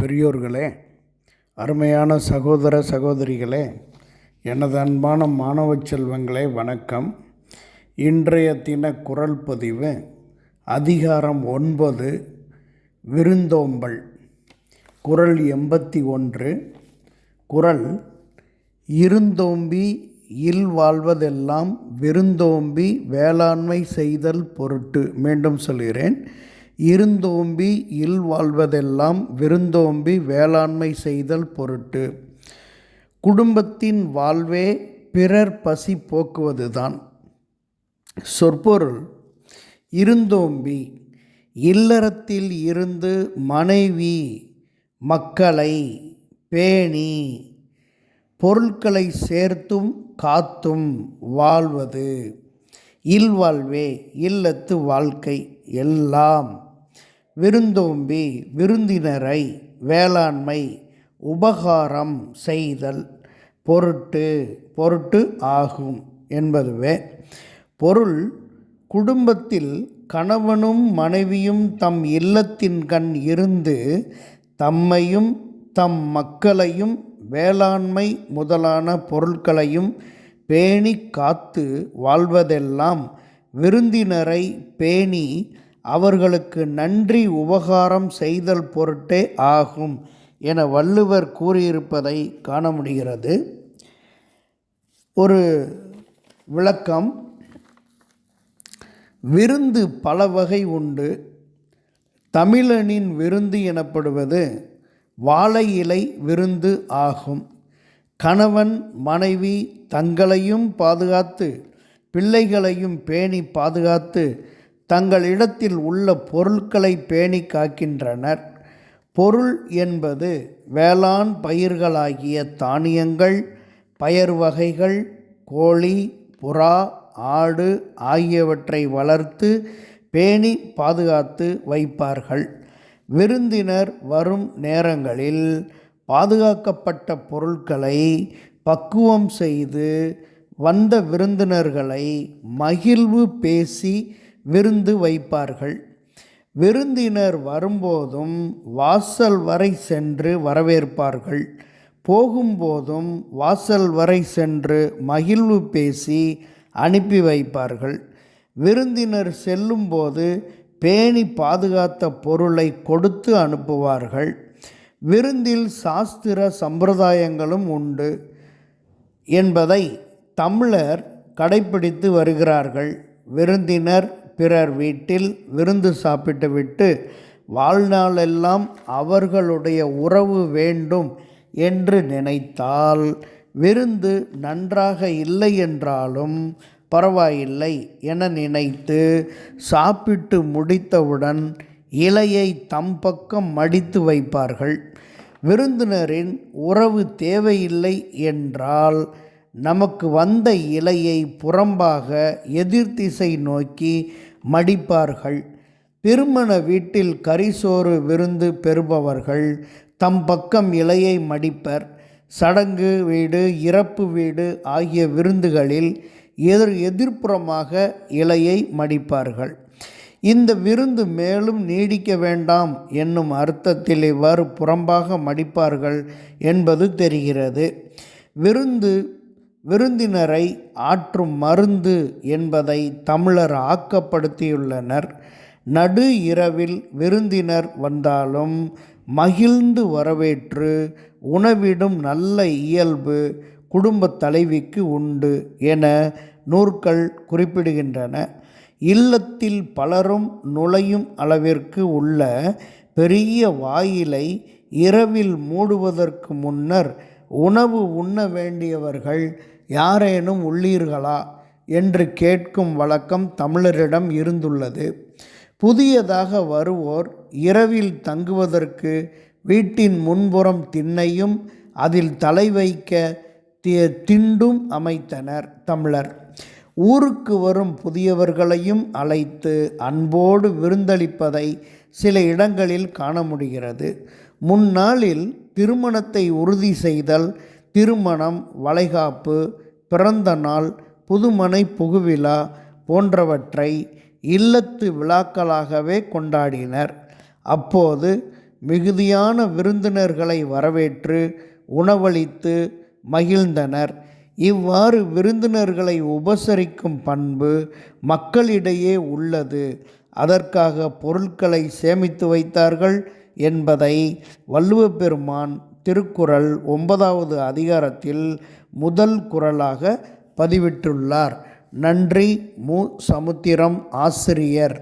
பெரியோர்களே, அருமையான சகோதர சகோதரிகளே, எனது அன்பான மாணவ செல்வங்களே, வணக்கம். இன்றைய தின குறள் பதிவு அதிகாரம் 9 விருந்தோம்பல். குறள் 81. குறள் இருந்தோம்பி இல்வாழ்வதெல்லாம் விருந்தோம்பி வேளாண்மை செய்தல் பொருட்டு. மீண்டும் சொல்கிறேன், இருந்தோம்பி இல்வாழ்வதெல்லாம் விருந்தோம்பி வேளாண்மை செய்தல் பொருட்டு. குடும்பத்தின் வாழ்வே பிறர் பசி போக்குவதுதான். சொற்பொருள்: இருந்தோம்பி இல்லறத்தில் இருந்து மனைவி மக்களை பேணி பொருட்களை சேர்த்தும் காத்தும் வாழ்வது. இல்வாழ்வே இல்லத்து வாழ்க்கை எல்லாம். விருந்தோம்பி விருந்தினரை வேளாண்மை உபகாரம் செய்தல் பொருட்டு ஆகும் என்பதுவே பொருள். குடும்பத்தில் கணவனும் மனைவியும் தம் இல்லத்தின்கண் இருந்து தம்மையும் தம் மக்களையும் வேளாண்மை முதலான பொருட்களையும் பேணி காத்து வாழ்வதெல்லாம் விருந்தினரை பேணி அவர்களுக்கு நன்றி உபகாரம் செய்தல் பொருட்டே ஆகும் என வள்ளுவர் கூறியிருப்பதை காண முடிகிறது. ஒரு விளக்கம்: விருந்து பல வகை உண்டு. தமிழனின் விருந்து எனப்படுவது வாழை இலை விருந்து ஆகும். கணவன் மனைவி தங்களையும் பாதுகாத்து பிள்ளைகளையும் பேணி பாதுகாத்து தங்களிடத்தில் உள்ள பொருட்களை பேணி காக்கின்றனர். பொருள் என்பது வேளாண் பயிர்களாகிய தானியங்கள், பயறு வகைகள், கோழி, புறா, ஆடு ஆகியவற்றை வளர்த்து பேணி பாதுகாத்து வைப்பார்கள். விருந்தினர் வரும் நேரங்களில் பாதுகாக்கப்பட்ட பொருட்களை பக்குவம் செய்து வந்த விருந்தினர்களை மகிழ்வு பேசி விருந்து வைப்பார்கள். விருந்தினர் வரும்போதும் வாசல் வரை சென்று வரவேற்பார்கள். போகும்போதும் வாசல் வரை சென்று மகிழ்வு பேசி அனுப்பி வைப்பார்கள். விருந்தினர் செல்லும்போது பேணி பாதுகாத்த பொருளை கொடுத்து அனுப்புவார்கள். விருந்தில் சாஸ்திர சம்பிரதாயங்களும் உண்டு என்பதை தமிழர் கடைப்பிடித்து வருகிறார்கள். விருந்தினர் பிறர் வீட்டில் விருந்து சாப்பிட்டுவிட்டு வாழ்நாளெல்லாம் அவர்களுடைய உறவு வேண்டும் என்று நினைத்தால் விருந்து நன்றாக இல்லை என்றாலும் பரவாயில்லை என நினைத்து சாப்பிட்டு முடித்தவுடன் இலையை தம் பக்கம் மடித்து வைப்பார்கள். விருந்தினரின் உறவு தேவையில்லை என்றால் நமக்கு வந்த இலையை புறம்பாக எதிர்த்திசை நோக்கி மடிப்பார்கள். திருமண வீட்டில் கரிசோறு விருந்து பெறுபவர்கள் தம் பக்கம் இலையை மடிப்பர். சடங்கு வீடு, இறப்பு வீடு ஆகிய விருந்துகளில் எதிர்ப்புறமாக இலையை மடிப்பார்கள். இந்த விருந்து மேலும் நீடிக்க வேண்டாம் என்னும் அர்த்தத்தில் இவ்வாறு புறம்பாக மடிப்பார்கள் என்பது தெரிகிறது. விருந்தினரை ஆற்றும் மருந்து என்பதை தமிழர் ஆக்கப்படுத்தியுள்ளனர். நடு இரவில் விருந்தினர் வந்தாலும் மகிழ்ந்து வரவேற்று உணவிடும் நல்ல இயல்பு குடும்பத் தலைவிக்கு உண்டு என நூற்கள் குறிப்பிடுகின்றன. இல்லத்தில் பலரும் நுழையும் அளவிற்கு உள்ள பெரிய வாயிலை இரவில் மூடுவதற்கு முன்னர் உணவு உண்ண வேண்டியவர்கள் யாரேனும் உள்ளீர்களா என்று கேட்கும் வழக்கம் தமிழரிடம் இருந்துள்ளது. புதியதாக வருவோர் இரவில் தங்குவதற்கு வீட்டின் முன்புறம் திண்ணையும் அதில் தலை வைக்க திண்டும் அமைத்தனர் தமிழர். ஊருக்கு வரும் புதியவர்களையும் அழைத்து அன்போடு விருந்தளிப்பதை சில இடங்களில் காண முடிகிறது. முன்னாளில் திருமணத்தை உறுதி செய்தல், திருமணம், வளைகாப்பு, பிறந்த நாள், புதுமனை புகுவிழா போன்றவற்றை இல்லத்து விழாக்களாகவே கொண்டாடினர். அப்போது மிகுதியான விருந்தினர்களை வரவேற்று உணவளித்து மகிழ்ந்தனர். இவ்வாறு விருந்தினர்களை உபசரிக்கும் பண்பு மக்களிடையே உள்ளது. அதற்காக பொருட்களை சேமித்து வைத்தார்கள் என்பதை வள்ளுவப் பெருமான் திருக்குறள் 9வது அதிகாரத்தில் முதல் குறளாக பதிவிட்டுள்ளார். நன்றி. மு. சமுத்திரம், ஆசிரியர்.